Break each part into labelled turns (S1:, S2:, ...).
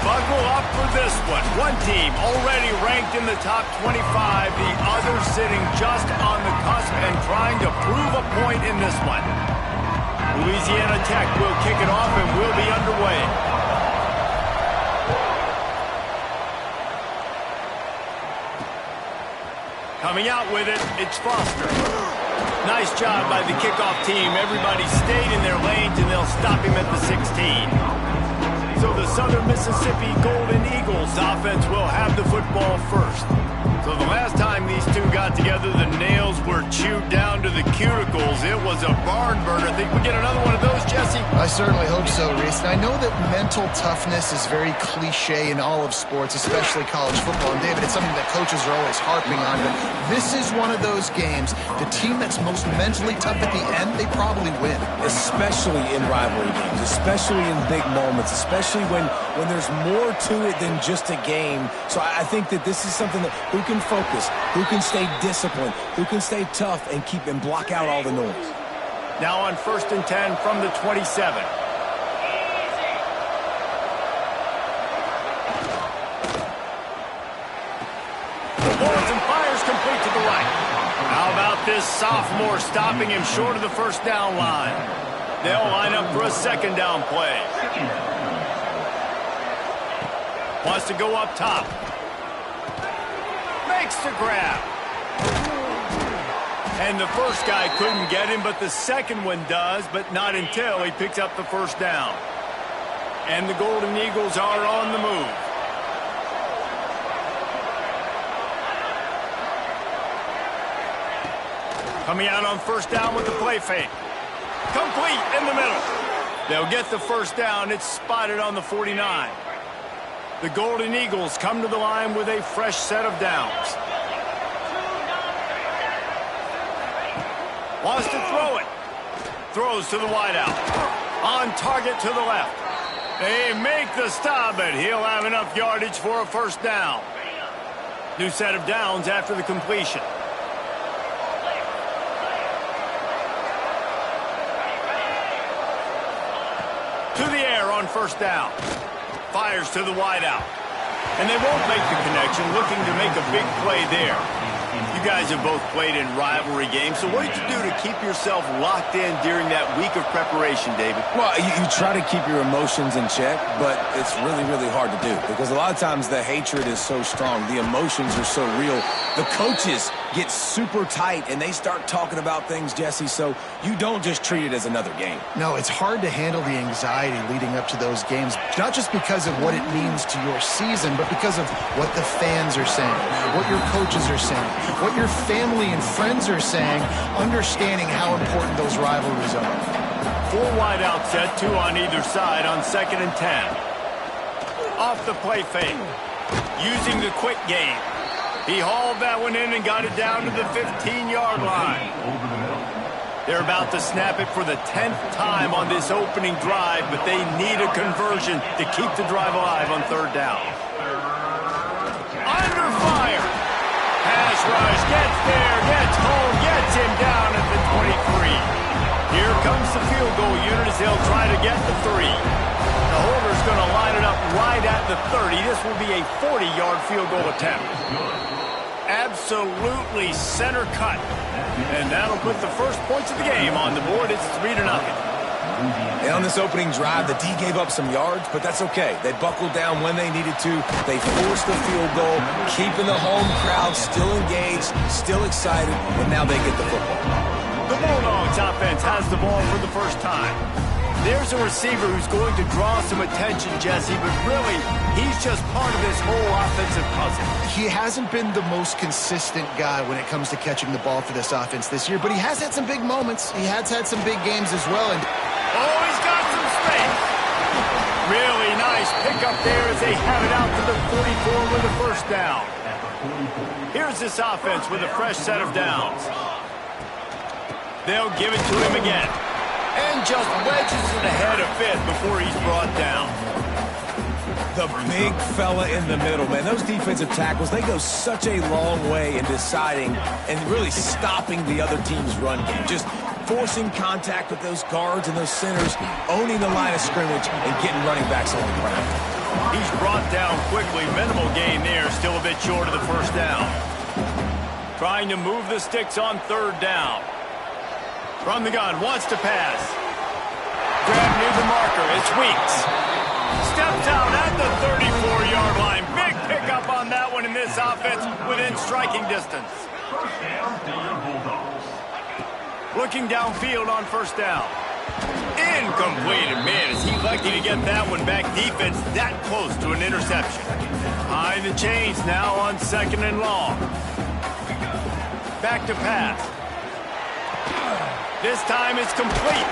S1: Buckle up for this one. One team already ranked in the top 25, the other sitting just on the cusp and trying to prove a point in this one. Louisiana Tech will kick it off and will be underway. Coming out with it, it's Foster. Nice job by the kickoff team. Everybody stayed in their lanes, and they'll stop him at the 16. So the Southern Mississippi Golden Eagles offense will have the football first. So the last time these two got together, the nails were chewed down to the cuticles. It was a barn burner. Think we get another one of those, Jesse?
S2: I certainly hope so, Reese. And I know that mental toughness is very cliche in all of sports, especially college football. And, David, it's something that coaches are always harping on. But this is one of those games. The team that's most mentally tough at the end, they probably win.
S3: Especially in rivalry games, especially in big moments, especially when there's more to it than just a game. So I think that this is something that who can focus, who can stay disciplined, who can stay tough and keep and block out all the noise.
S1: Now on 1st and 10 from the 27. The balls and fires complete to the right. How about this sophomore stopping him short of the first down line? They'll line up for a second down play. Wants to go up top. Makes the grab. And the first guy couldn't get him, but the second one does, but not until he picks up the first down. And the Golden Eagles are on the move. Coming out on first down with the play fake. Complete in the middle. They'll get the first down. It's spotted on the 49. The Golden Eagles come to the line with a fresh set of downs. Wants to throw it. Throws to the wideout. On target to the left. They make the stop, but he'll have enough yardage for a first down. New set of downs after the completion. To the air on first down. Fires to the wideout. And they won't make the connection, looking to make a big play there. You guys have both played in rivalry games, so what did you do to keep yourself locked in during that week of preparation, David?
S3: Well, you try to keep your emotions in check, but it's really, really hard to do because a lot of times the hatred is so strong. The emotions are so real. The coaches get super tight, and they start talking about things, Jesse, so you don't just treat it as another game.
S2: No, it's hard to handle the anxiety leading up to those games, not just because of what it means to your season, but because of what the fans are saying, what your coaches are saying, what your family and friends are saying, understanding how important those rivalries are.
S1: 4 wide out set, 2 on either side on 2nd and 10. Off the play fake. Using the quick game. He hauled that one in and got it down to the 15-yard line. They're about to snap it for the 10th time on this opening drive, but they need a conversion to keep the drive alive on 3rd down. Under fire. Pass rush, gets there, gets home, gets him down at the 23. Here comes the field goal unit as they'll try to get the 3. The holder's going to line it up right at the 30. This will be a 40-yard field goal attempt. Absolutely center cut. And that'll put the first points of the game on the board. It's 3-0.
S3: And on this opening drive, the D gave up some yards, but that's okay. They buckled down when they needed to. They forced the field goal, keeping the home crowd still engaged, still excited, and now they get the football.
S1: The Bulldogs offense has the ball for the first time. There's a receiver who's going to draw some attention, Jesse, but really, he's just part of this whole offensive puzzle.
S2: He hasn't been the most consistent guy when it comes to catching the ball for this offense this year, but he has had some big moments. He has had some big games as well. And
S1: oh, he's got some space. Really nice pickup there as they have it out to the 44 with a first down. Here's this offense with a fresh set of downs. They'll give it to him again. And just wedges it ahead a bit before he's brought down.
S3: The big fella in the middle, man. Those defensive tackles, they go such a long way in deciding and really stopping the other team's run game. Just forcing contact with those guards and those centers, owning the line of scrimmage, and getting running backs on the ground.
S1: He's brought down quickly. Minimal gain there, still a bit short of the first down. Trying to move the sticks on third down. From the gun, wants to pass. Grab near the marker, it's Weeks. Steps out at the 34-yard line. Big pickup on that one in this offense within striking distance. Looking downfield on first down. Incomplete. Man, is he lucky to get that one back. Defense that close to an interception. Behind the chains now on second and long. Back to pass. This time it's complete.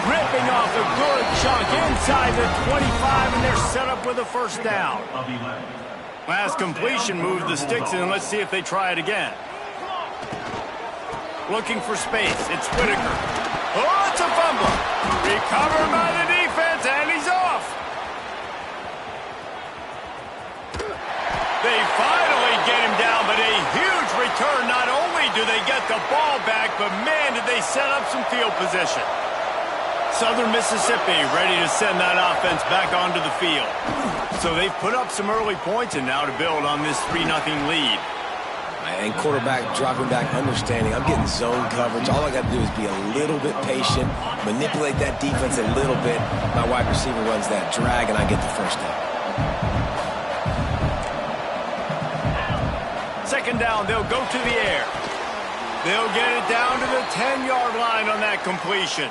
S1: Ripping off a good chunk inside the 25, and they're set up with a first down. Last completion moved the sticks, and let's see if they try it again. Looking for space. It's Whitaker. Oh, it's a fumble. Recovered by the defense, and he's off. They finally get him down, but a huge return. Not only do they get the ball back, but man, did they set up some field position. Southern Mississippi ready to send that offense back onto the field. So they've put up some early points and now to build on this 3-0 lead.
S3: And quarterback dropping back, understanding I'm getting zone coverage. All I got to do is be a little bit patient, manipulate that defense a little bit. My wide receiver runs that drag, and I get the first down.
S1: Second down, they'll go to the air. They'll get it down to the 10-yard line on that completion.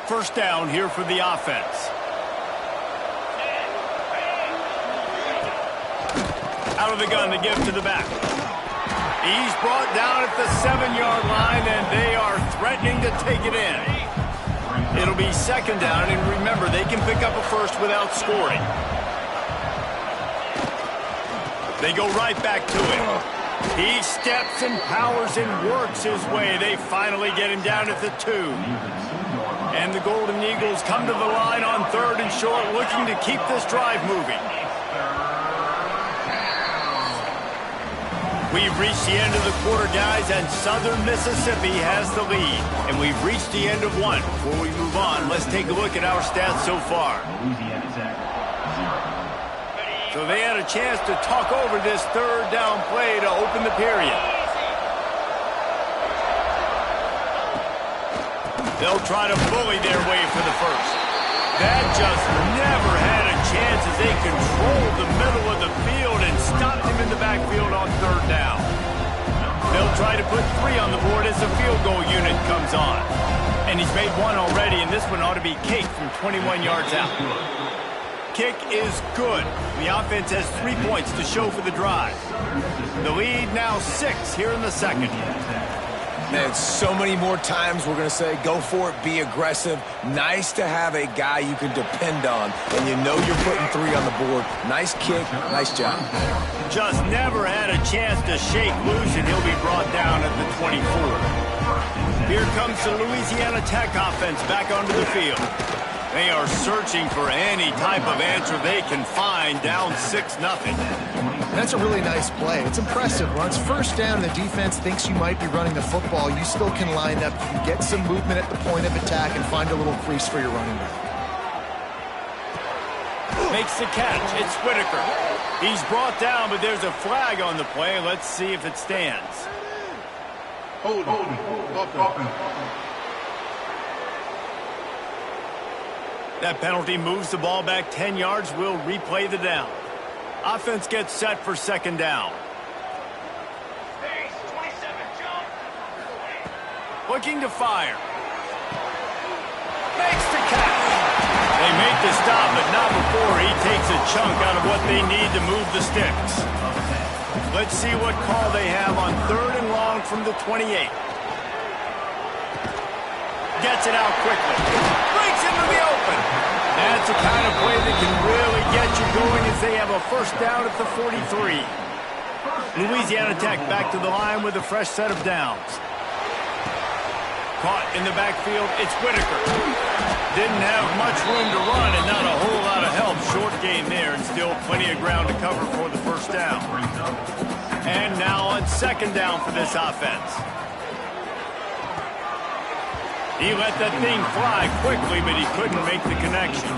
S1: First down here for the offense. Out of the gun to give to the back. He's brought down at the 7-yard line, and they are threatening to take it in. It'll be second down, and remember, they can pick up a first without scoring. They go right back to it. He steps and powers and works his way. They finally get him down at the 2. And the Golden Eagles come to the line on third and short, looking to keep this drive moving. We've reached the end of the quarter, guys, and Southern Mississippi has the lead. And we've reached the end of one. Before we move on, let's take a look at our stats so far. So they had a chance to talk over this third down play to open the period. They'll try to bully their way for the first. That just never had a chance as they controlled the middle of the field and stopped him in the backfield on third down. They'll try to put 3 on the board as the field goal unit comes on. And he's made 1 already, and this one ought to be cake from 21 yards out. Kick is good. The offense has 3 points to show for the drive. The lead now 6 here in the second.
S3: Man, so many more times we're going to say, go for it, be aggressive. Nice to have a guy you can depend on, and you know you're putting 3 on the board. Nice kick, nice job.
S1: Just never had a chance to shake loose, and he'll be brought down at the 24. Here comes the Louisiana Tech offense back onto the field. They are searching for any type of answer they can find, down 6-0.
S2: That's a really nice play. It's impressive. Once first down, the defense thinks you might be running the football. You still can line up. You can get some movement at the point of attack and find a little crease for your running back.
S1: Makes the catch. It's Whitaker. He's brought down, but there's a flag on the play. Let's see if it stands.
S4: Hold on.
S1: That penalty moves the ball back 10 yards. We'll replay the down. Offense gets set for second down. Looking to fire. Makes the catch. They make the stop, but not before he takes a chunk out of what they need to move the sticks. Let's see what call they have on third and long from the 28. Gets it out quickly. Breaks into the open. That's the kind of play that can really get you going as they have a first down at the 43. Louisiana Tech back to the line with a fresh set of downs. Caught in the backfield, it's Whitaker. Didn't have much room to run and not a whole lot of help. Short gain there and still plenty of ground to cover for the first down. And now on second down for this offense. He let that thing fly quickly, but he couldn't make the connection.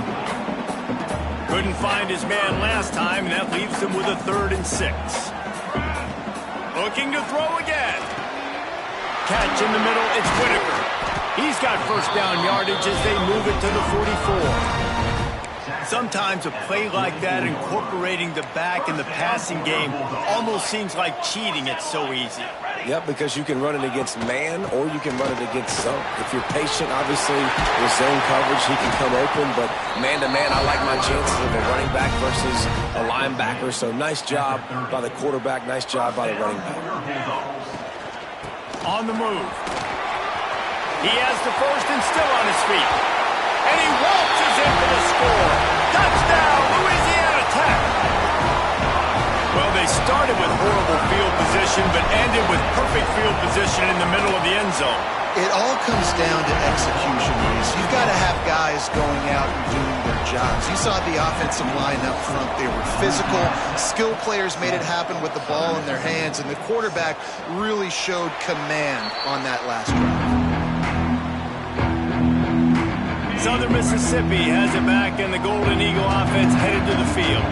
S1: Couldn't find his man last time, and that leaves him with a 3rd and 6. Looking to throw again. Catch in the middle, it's Whitaker. He's got first down yardage as they move it to the 44. Sometimes a play like that, incorporating the back in the passing game, almost seems like cheating. It's so easy.
S3: Yep, because you can run it against man or you can run it against zone. If you're patient, obviously, with zone coverage, he can come open. But man-to-man, I like my chances of a running back versus a linebacker. So nice job by the quarterback. Nice job by the running back.
S1: On the move. He has the first and still on his feet. And he waltzes in for the score. Touchdown, Louisiana Tech. Well, they started with horrible field position, but ended with perfect field position in the middle of the end zone.
S2: It all comes down to execution, Reese. You've got to have guys going out and doing their jobs. You saw the offensive line up front. They were physical. Skilled players made it happen with the ball in their hands, and the quarterback really showed command on that last drive.
S1: Southern Mississippi has it back, and the Golden Eagle offense headed to the field.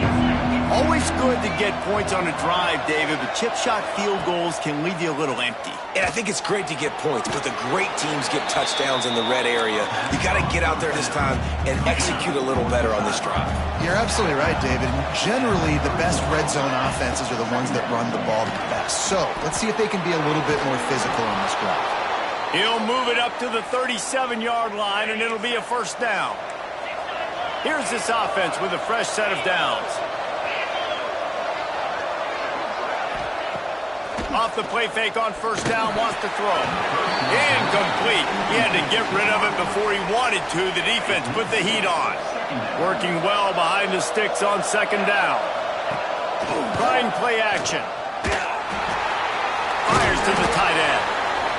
S1: Always good to get points on a drive, David, but chip shot field goals can leave you a little empty.
S3: And I think it's great to get points, but the great teams get touchdowns in the red area. You got to get out there this time and execute a little better on this drive.
S2: You're absolutely right, David. And generally, the best red zone offenses are the ones that run the ball the best. So let's see if they can be a little bit more physical on this drive.
S1: He'll move it up to the 37-yard line, and it'll be a first down. Here's this offense with a fresh set of downs. Off the play fake on first down, wants to throw. Incomplete. He had to get rid of it before he wanted to. The defense put the heat on. Working well behind the sticks on second down. Trying play action. Fires to the tight end.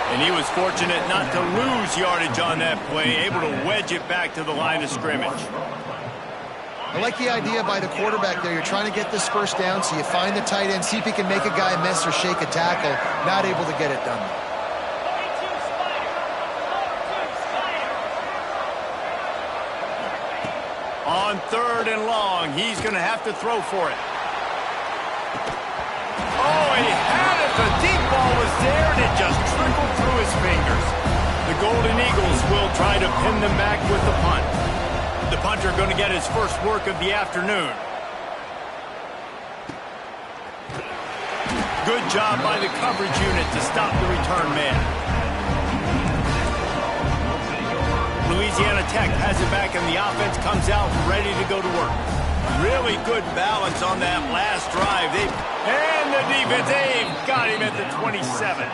S1: And he was fortunate not to lose yardage on that play, able to wedge it back to the line of scrimmage.
S2: I like the idea by the quarterback there. You're trying to get this first down, so you find the tight end, see if he can make a guy miss or shake a tackle. Not able to get it done.
S1: On 3rd and long, he's going to have to throw for it. Oh, he had it. The deep ball was there, and it just trickled through his fingers. The Golden Eagles will try to pin them back with the punt. The punter going to get his first work of the afternoon. Good job by the coverage unit to stop the return man. Louisiana Tech has it back, and the offense comes out ready to go to work. Really good balance on that last drive. And the defense, they've got him at the 27.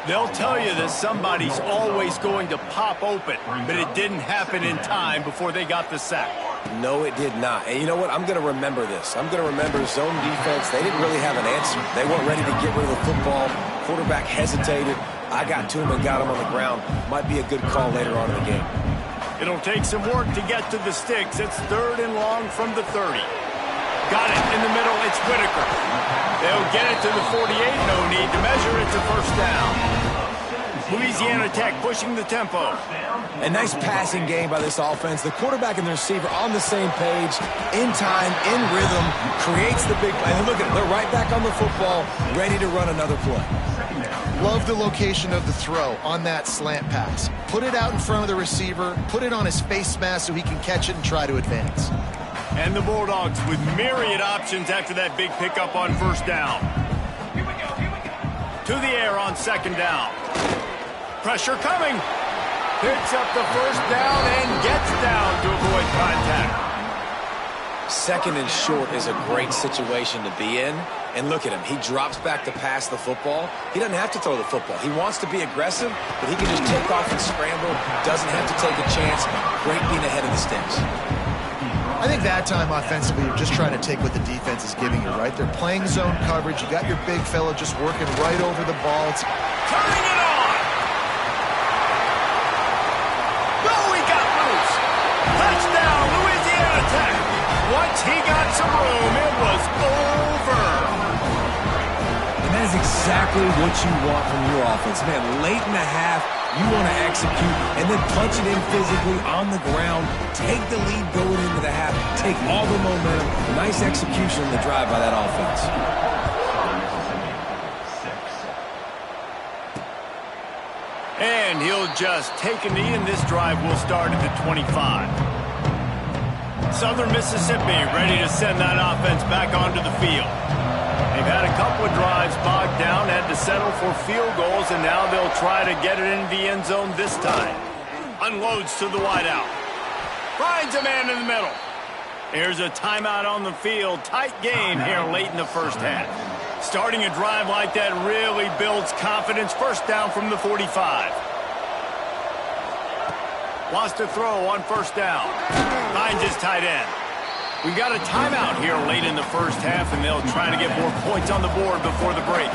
S1: They'll tell you that somebody's always going to pop open, but it didn't happen in time before they got the sack.
S3: No, it did not. And you know what? I'm going to remember this. I'm going to remember zone defense. They didn't really have an answer. They weren't ready to get rid of the football. Quarterback hesitated. I got to him and got him on the ground. Might be a good call later on in the game.
S1: It'll take some work to get to the sticks. It's 3rd and long from the 30. Got it in the middle. It's Whitaker. They'll get it to the 48. No need to measure. It's a first down. Louisiana Tech pushing the tempo.
S3: A nice passing game by this offense. The quarterback and the receiver on the same page, in time, in rhythm, creates the big play. And look at it. They're right back on the football, ready to run another play.
S2: Love the location of the throw on that slant pass. Put it out in front of the receiver, put it on his face mask so he can catch it and try to advance.
S1: And the Bulldogs with myriad options after that big pickup on first down. To the air on second down. Pressure coming. Picks up the first down and gets down to avoid contact.
S3: Second and short is a great situation to be in. And look at him. He drops back to pass the football. He doesn't have to throw the football. He wants to be aggressive, but he can just take off and scramble. Doesn't have to take a chance. Great being ahead of the sticks.
S2: I think that time offensively, you're just trying to take what the defense is giving you, right? They're playing zone coverage. You got your big fella just working right over the ball. It's
S1: turning it on. No, he got loose. Touchdown, Louisiana Tech. Once he got some room, it was over.
S3: And that is exactly what you want from your offense. Man, late in the half, You want to execute and then punch it in physically on the ground. Take the lead going into the half. Take all the momentum. Nice execution in the drive by that offense.
S1: And he'll just take a knee, and this drive will start at the 25. Southern Mississippi ready to send that offense back onto the field. They've had a couple of drives bogged down, had to settle for field goals, and now they'll try to get it into the end zone this time. Unloads to the wideout. Finds a man in the middle. Here's a timeout on the field. Tight game here late in the first half. Starting a drive like that really builds confidence. First down from the 45. Wants to throw on first down. Finds his tight end. We've got a timeout here late in the first half, and they'll try to get more points on the board before the break.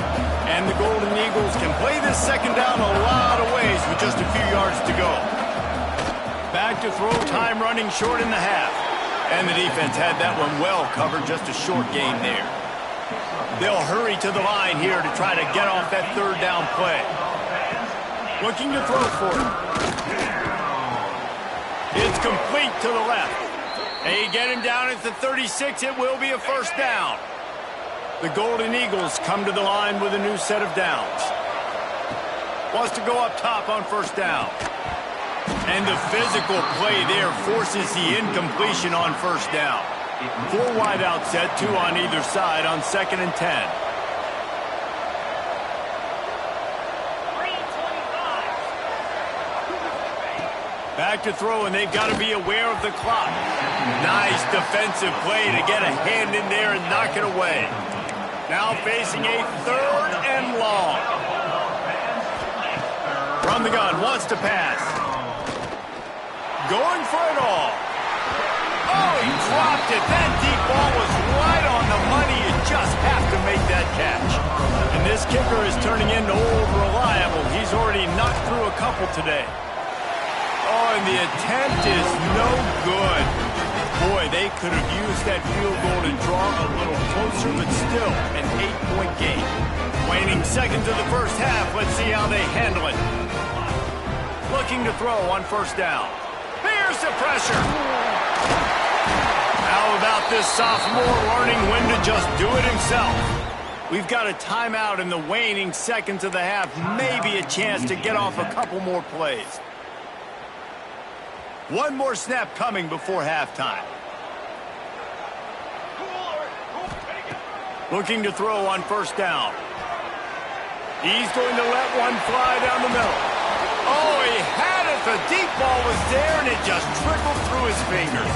S1: And the Golden Eagles can play this second down a lot of ways with just a few yards to go. Back to throw, time running short in the half. And the defense had that one well covered, just a short gain there. They'll hurry to the line here to try to get off that third down play. Looking to throw for it. It's complete to the left. They get him down at the 36. It will be a first down. The Golden Eagles come to the line with a new set of downs. Wants to go up top on first down. And the physical play there forces the incompletion on first down. 4 wide out set, 2 on either side on 2nd and 10. Back to throw, and they've got to be aware of the clock. Nice defensive play to get a hand in there and knock it away. Now facing a 3rd and long. From the gun, wants to pass. Going for it all. Oh, he dropped it. That deep ball was right on the money. You just have to make that catch. And this kicker is turning into old reliable. He's already knocked through a couple today. Oh, and the attempt is no good. Boy, they could have used that field goal to draw a little closer, but still an 8-point game. Waning seconds of the first half. Let's see how they handle it. Looking to throw on first down. Here's the pressure. How about this sophomore learning when to just do it himself? We've got a timeout in the waning seconds of the half. Maybe a chance to get off a couple more plays. One more snap coming before halftime. Looking to throw on first down. He's going to let one fly down the middle. Oh, he had it. The deep ball was there, and it just trickled through his fingers.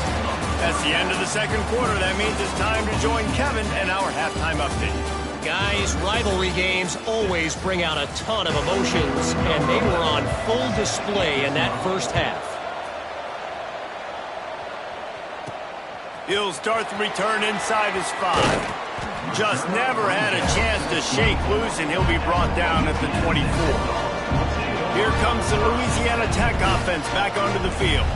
S1: That's the end of the second quarter. That means it's time to join Kevin and our halftime update.
S5: Guys, rivalry games always bring out a ton of emotions, and they were on full display in that first half.
S1: He'll start the return inside his 5. Just never had a chance to shake loose, and he'll be brought down at the 24. Here comes the Louisiana Tech offense back onto the field.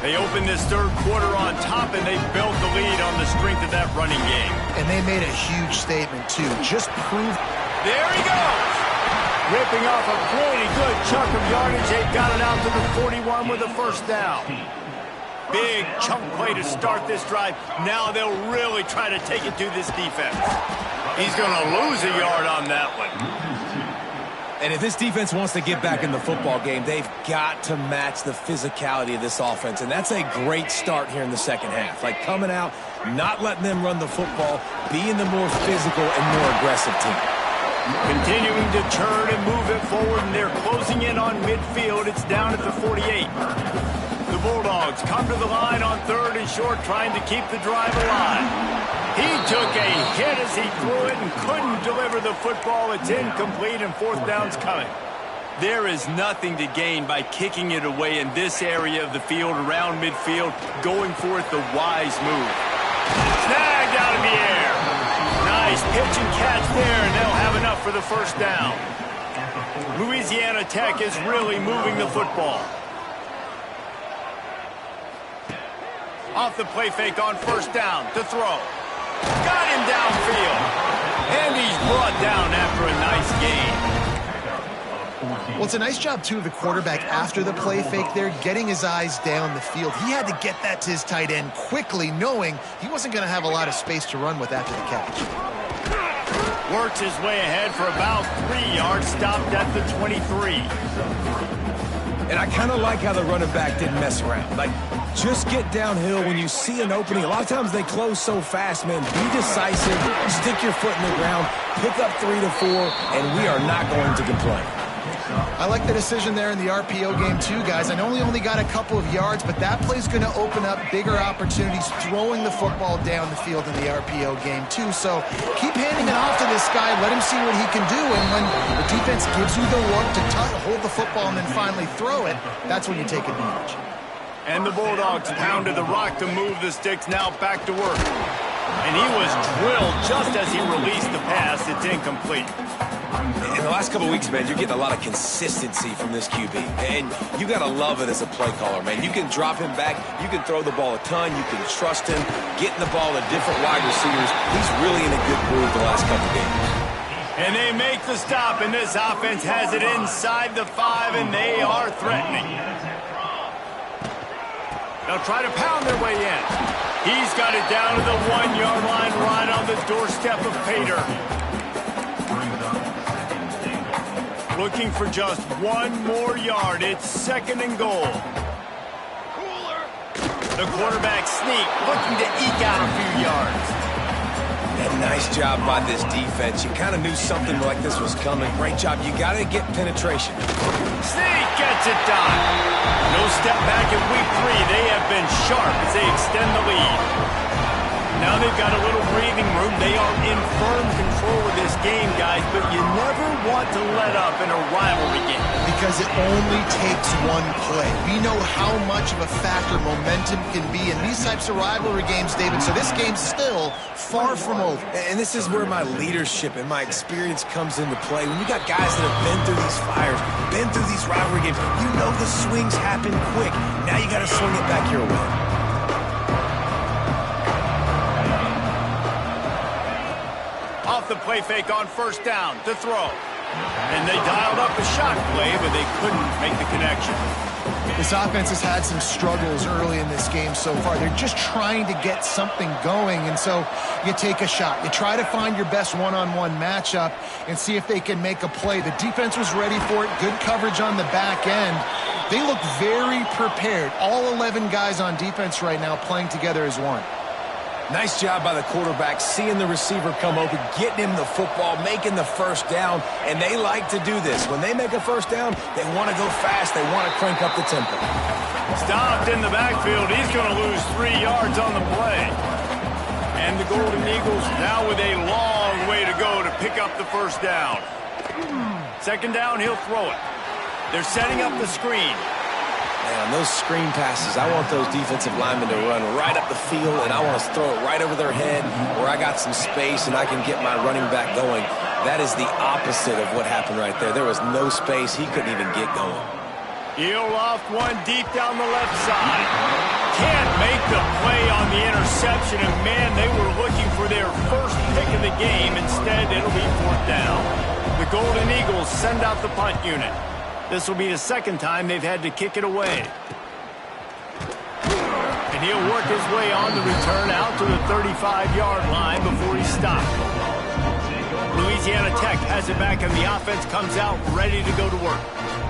S1: They open this third quarter on top, and they built the lead on the strength of that running game.
S2: And they made a huge statement, too. Just prove...
S1: There he goes! Ripping off a pretty good chunk of yardage. They got it out to the 41 with a first down. Big chunk play to start this drive. Now they'll really try to take it to this defense. He's going to lose a yard on that one.
S3: And if this defense wants to get back in the football game, they've got to match the physicality of this offense. And that's a great start here in the second half. Like coming out, not letting them run the football, being the more physical and more aggressive team.
S1: Continuing to turn and move it forward, and they're closing in on midfield. It's down at the 48. The Bulldogs come to the line on 3rd and short, trying to keep the drive alive. He took a hit as he threw it and couldn't deliver the football. It's incomplete, and 4th down's coming. There is nothing to gain by kicking it away in this area of the field, around midfield, going for it the wise move. Snagged out of the air. Nice pitch and catch there, and they'll have enough for the first down. Louisiana Tech is really moving the football. Off the play fake on first down to throw. Got him downfield. And he's brought down after a nice gain.
S2: Well, it's a nice job, too, of the quarterback after the play fake there, getting his eyes down the field. He had to get that to his tight end quickly, knowing he wasn't going to have a lot of space to run with after the catch.
S1: Works his way ahead for about 3 yards, stopped at the 23.
S3: And I kind of like how the running back didn't mess around. Like, just get downhill when you see an opening. A lot of times they close so fast, man. Be decisive, stick your foot in the ground, pick up 3 to 4, and we are not going to complain.
S2: I like the decision there in the RPO game too, guys. I know he only got a couple of yards, but that play's going to open up bigger opportunities throwing the football down the field in the RPO game too. So keep handing it off to this guy. Let him see what he can do. And when the defense gives you the look to hold the football and then finally throw it, that's when you take advantage.
S1: And the Bulldogs pounded the rock to move the sticks, now back to work. And he was drilled just as he released the pass. It's incomplete.
S3: In the last couple of weeks, man, you're getting a lot of consistency from this QB. And you got to love it as a play caller, man. You can drop him back. You can throw the ball a ton. You can trust him. Getting the ball to different wide receivers. He's really in a good groove the last couple of games.
S1: And they make the stop, and this offense has it inside the 5, and they are threatening. They'll try to pound their way in. He's got it down to the 1-yard line, right on the doorstep of Pater. Looking for just 1 more yard. It's 2nd and goal. The quarterback sneak, looking to eke out a few yards.
S3: And nice job by this defense. You kind of knew something like this was coming. Great job. You got to get penetration.
S1: Sneak gets it done. No step back in week 3. They have been sharp as they extend the lead. Now they've got a little breathing room. They are in firm control of this game, guys, but you never want to let up in a rivalry game.
S2: Because it only takes one play. We know how much of a factor momentum can be in these types of rivalry games, David, so this game's still far from over.
S3: And this is where my leadership and my experience comes into play. When you got guys that have been through these fires, been through these rivalry games, you know the swings happen quick. Now you got to swing it back your way.
S1: Off the play fake on 1st down to throw. And they dialed up the shot play, but they couldn't make the connection.
S2: This offense has had some struggles early in this game so far. They're just trying to get something going, and so you take a shot. You try to find your best one-on-one matchup and see if they can make a play. The defense was ready for it. Good coverage on the back end. They look very prepared. All 11 guys on defense right now playing together as one.
S3: Nice job by the quarterback, seeing the receiver come open, getting him the football, making the 1st down, and they like to do this. When they make a 1st down, they want to go fast. They want to crank up the tempo.
S1: Stopped in the backfield. He's going to lose 3 yards on the play. And the Golden Eagles now with a long way to go to pick up the 1st down. 2nd down, he'll throw it. They're setting up the screen.
S3: Man, those screen passes, I want those defensive linemen to run right up the field, and I want to throw it right over their head where I got some space and I can get my running back going. That is the opposite of what happened right there. There was no space. He couldn't even get going.
S1: He'll loft one deep down the left side. Can't make the play on the interception, and man, they were looking for their 1st pick of the game. Instead, it'll be 4th down. The Golden Eagles send out the punt unit. This will be the 2nd time they've had to kick it away. And he'll work his way on the return out to the 35-yard line before he's stopped. Louisiana Tech has it back, and the offense comes out ready to go to work.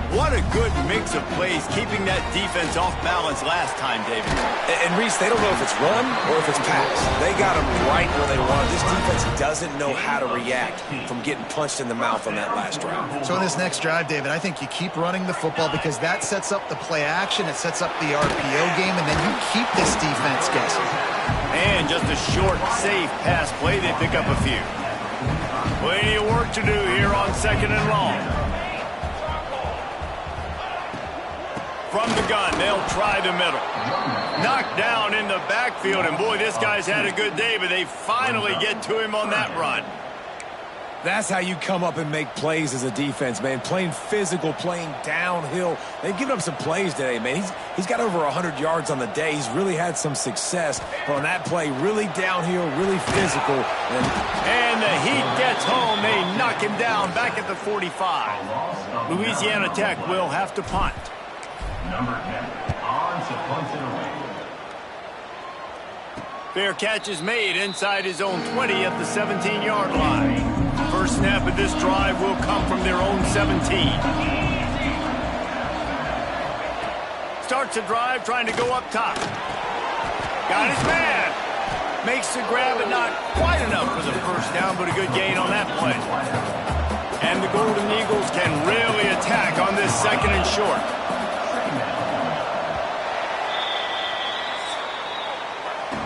S1: What a good mix of plays, keeping that defense off balance last time, David.
S3: And Reese, they don't know if it's run or if it's pass. They got them right where they want. This defense doesn't know how to react from getting punched in the mouth on that last drive.
S2: So in this next drive, David, I think you keep running the football because that sets up the play action, it sets up the RPO game, and then you keep this defense guessing.
S1: And just a short, safe pass play, they pick up a few. Plenty of work to do here on 2nd and long. From the gun, they'll try the middle. Knocked down in the backfield, and boy, this guy's had a good day, but they finally get to him on that run.
S3: That's how you come up and make plays as a defense, man. Playing physical, playing downhill. They've given up some plays today, man. He's got over 100 yards on the day. He's really had some success. But on that play, really downhill, really physical.
S1: And the Heat gets home. They knock him down back at the 45. Louisiana Tech will have to punt.
S6: Number 10, on to punt it away.
S1: Fair catch is made inside his own 20 at the 17-yard line. First snap of this drive will come from their own 17. Starts the drive trying to go up top. Got his man. Makes the grab, but not quite enough for the first down, but a good gain on that play. And the Golden Eagles can really attack on this second and short.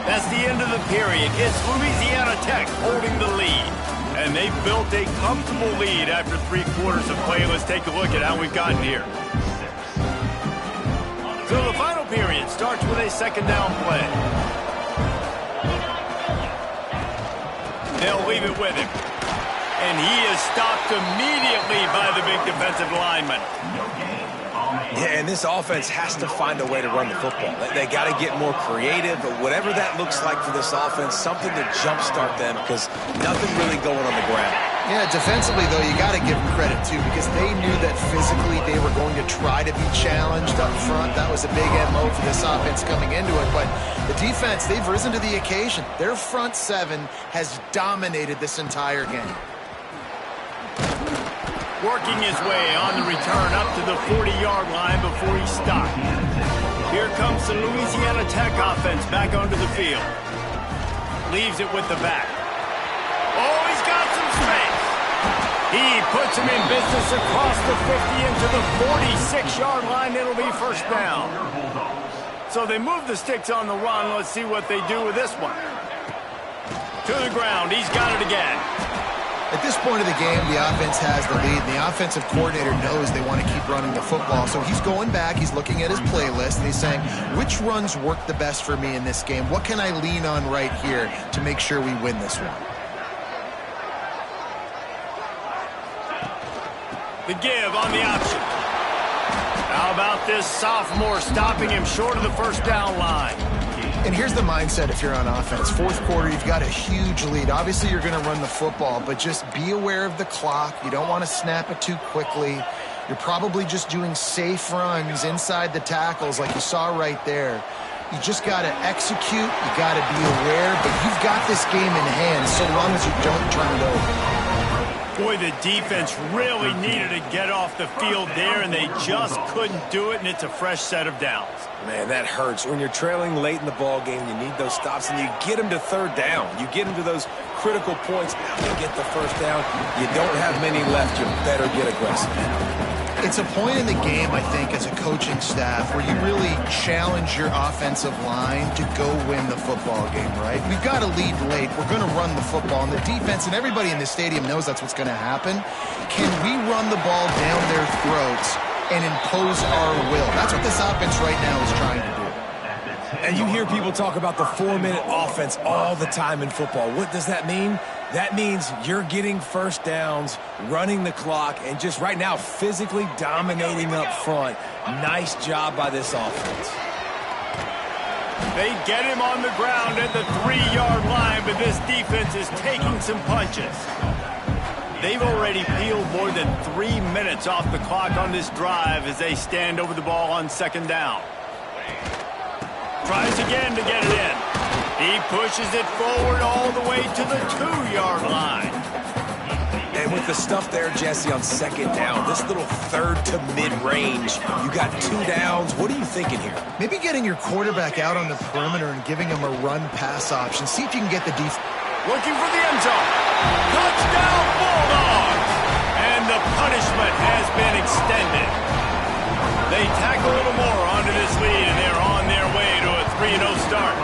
S1: That's the end of the period. It's Louisiana Tech holding the lead. And they've built a comfortable lead after 3 quarters of play. Let's take a look at how we've gotten here. So the final period starts with a second down play. They'll leave it with him. And he is stopped immediately by the big defensive lineman.
S3: Yeah, and this offense has to find a way to run the football. They got to get more creative, but whatever that looks like for this offense, something to jumpstart them because nothing really going on the ground.
S2: Yeah, defensively, though, you got to give them credit, too, because they knew that physically they were going to try to be challenged up front. That was a big MO for this offense coming into it. But the defense, they've risen to the occasion. Their front seven has dominated this entire game.
S1: Working his way on the return up to the 40-yard line before he stopped. Here comes the Louisiana Tech offense back onto the field. Leaves it with the back. Oh, he's got some space. He puts him in business across the 50 into the 46-yard line. It'll be first down. So they move the sticks on the run. Let's see what they do with this one. To the ground. He's got it again.
S2: At this point of the game, the offense has the lead. The offensive coordinator knows they want to keep running the football. So he's going back, he's looking at his playlist, and he's saying, which runs work the best for me in this game? What can I lean on right here to make sure we win this one?
S1: The give on the option. How about this sophomore stopping him short of the first down line?
S2: And here's the mindset if you're on offense. Fourth quarter, you've got a huge lead. Obviously, you're going to run the football, but just be aware of the clock. You don't want to snap it too quickly. You're probably just doing safe runs inside the tackles like you saw right there. You just got to execute. You got to be aware, but you've got this game in hand so long as you don't turn it over.
S1: Boy, the defense really needed to get off the field there, and they just couldn't do it, and it's a fresh set of downs.
S3: Man, that hurts. When you're trailing late in the ball game, you need those stops, and you get them to third down. You get them to those critical points. Now you get the first down. You don't have many left. You better get aggressive.
S2: It's a point in the game, I think, as a coaching staff where you really challenge your offensive line to go win the football game, right? We've got to lead late. We're going to run the football, and the defense and everybody in the stadium knows that's what's going to happen. Can we run the ball down their throats and impose our will? That's what this offense right now is trying to do.
S3: And you hear people talk about the 4-minute offense all the time in football. What does that mean? That means you're getting first downs, running the clock, and just right now physically dominating up front. Nice job by this offense.
S1: They get him on the ground at the 3-yard line, but this defense is taking some punches. They've already peeled more than 3 minutes off the clock on this drive as they stand over the ball on second down. Tries again to get it in. He pushes it forward all the way to the 2-yard line.
S3: And with the stuff there, Jesse, on second down, this little third to mid-range, you got 2 downs. What are you thinking here?
S2: Maybe getting your quarterback out on the perimeter and giving him a run-pass option. See if you can get the defense.
S1: Looking for the end zone. Touchdown, Bulldogs! And the punishment has been extended. They tack a little more onto this lead, and they're on their way to a 3-0 start.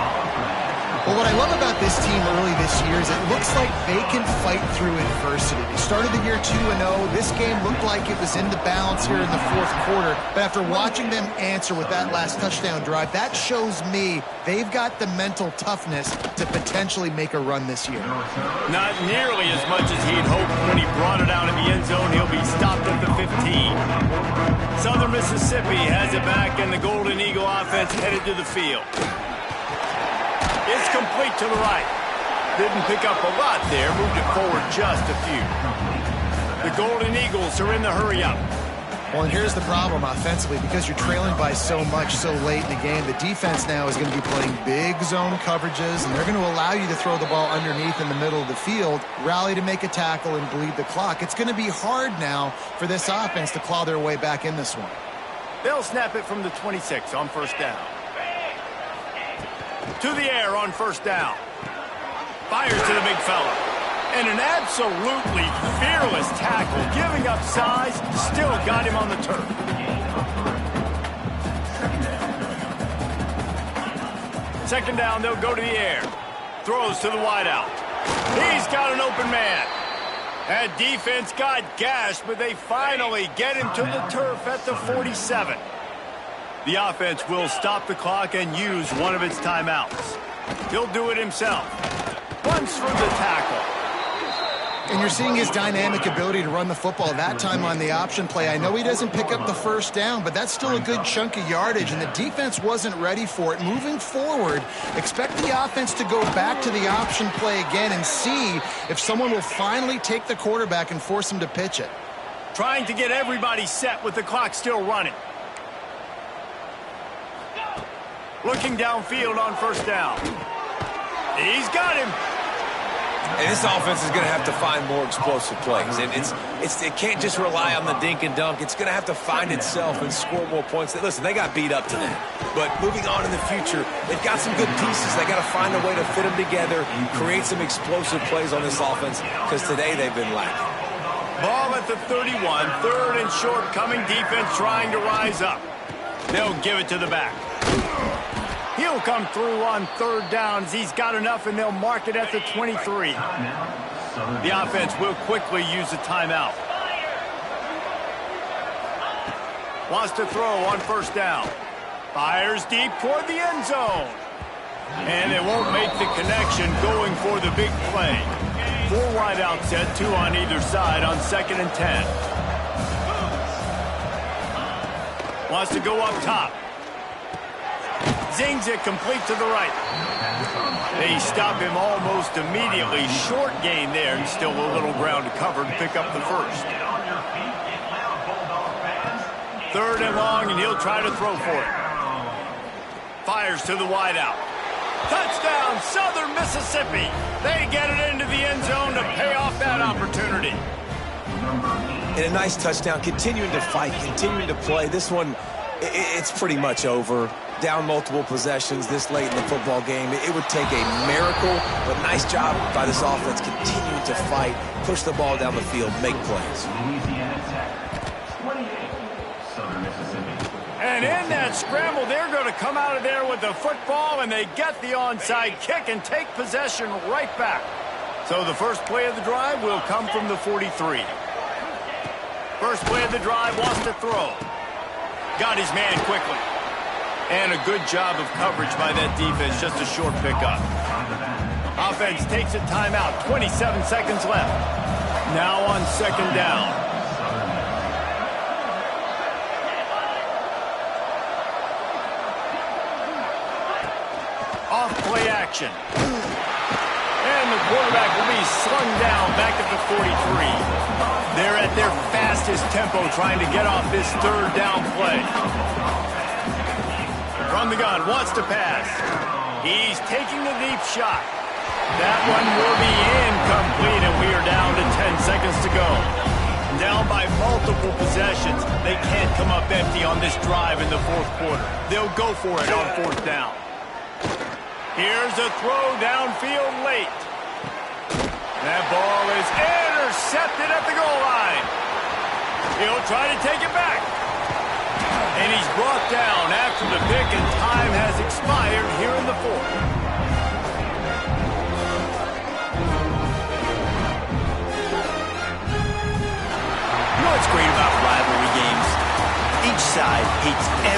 S2: Well, what I love about this team early this year is it looks like they can fight through adversity. They started the year 2-0. This game looked like it was in the balance here in the fourth quarter. But after watching them answer with that last touchdown drive, that shows me they've got the mental toughness to potentially make a run this year.
S1: Not nearly as much as he'd hoped when he brought it out of the end zone. He'll be stopped at the 15. Southern Mississippi has it back, and the Golden Eagle offense headed to the field. It's complete to the right. Didn't pick up a lot there. Moved it forward just a few. The Golden Eagles are in the hurry-up.
S2: Well, and here's the problem offensively. Because you're trailing by so much so late in the game, the defense now is going to be playing big zone coverages, and they're going to allow you to throw the ball underneath in the middle of the field, rally to make a tackle, and bleed the clock. It's going to be hard now for this offense to claw their way back in this one.
S1: They'll snap it from the 26 on first down. To the air on first down. Fires to the big fella. And an absolutely fearless tackle. Giving up size, still got him on the turf. Second down, they'll go to the air. Throws to the wideout. He's got an open man. That defense got gashed, but they finally get him to the turf at the 47. The offense will stop the clock and use one of its timeouts. He'll do it himself. Runs through the tackle.
S2: And you're seeing his dynamic ability to run the football that time on the option play. I know he doesn't pick up the first down, but that's still a good chunk of yardage, and the defense wasn't ready for it. Moving forward, expect the offense to go back to the option play again and see if someone will finally take the quarterback and force him to pitch it.
S1: Trying to get everybody set with the clock still running. Looking downfield on first down. He's got him.
S3: And this offense is going to have to find more explosive plays. And it can't just rely on the dink and dunk. It's going to have to find itself and score more points. Listen, they got beat up today. But moving on in the future, they've got some good pieces. They got to find a way to fit them together, create some explosive plays on this offense, because today they've been lacking.
S1: Ball at the 31. Third and short, coming defense trying to rise up. They'll give it to the back. He'll come through on third downs. He's got enough, and they'll mark it at the 23. The offense will quickly use a timeout. Wants to throw on first down. Fires deep toward the end zone. And it won't make the connection going for the big play. 4 wide out set, 2 on either side on 2nd and 10. Wants to go up top. Zings it complete to the right. They stop him almost immediately. Short gain there, and still a little ground to cover to pick up the first. 3rd and long, and he'll try to throw for it. Fires to the wideout. Touchdown, Southern Mississippi. They get it into the end zone to pay off that opportunity.
S3: And a nice touchdown, continuing to fight, continuing to play. This one, it's pretty much over. Down multiple possessions this late in the football game. It would take a miracle, but nice job by this offense continuing to fight, push the ball down the field, make plays.
S1: And in that scramble, they're going to come out of there with the football, and they get the onside kick and take possession right back. So the first play of the drive will come from the 43. First play of the drive, wants to throw. Got his man quickly. And a good job of coverage by that defense, just a short pickup. Offense takes a timeout, 27 seconds left. Now on 2nd down. Off play action. And the quarterback will be slung down back at the 43. They're at their fastest tempo trying to get off this 3rd down play. From the gun, wants to pass. He's taking the deep shot. That one will be incomplete, and we are down to 10 seconds to go. Down by multiple possessions. They can't come up empty on this drive in the 4th quarter. They'll go for it on 4th down. Here's a throw downfield late. That ball is intercepted at the goal line. He'll try to take it back. And he's brought down after the pick, and time has expired here in the 4th. side hates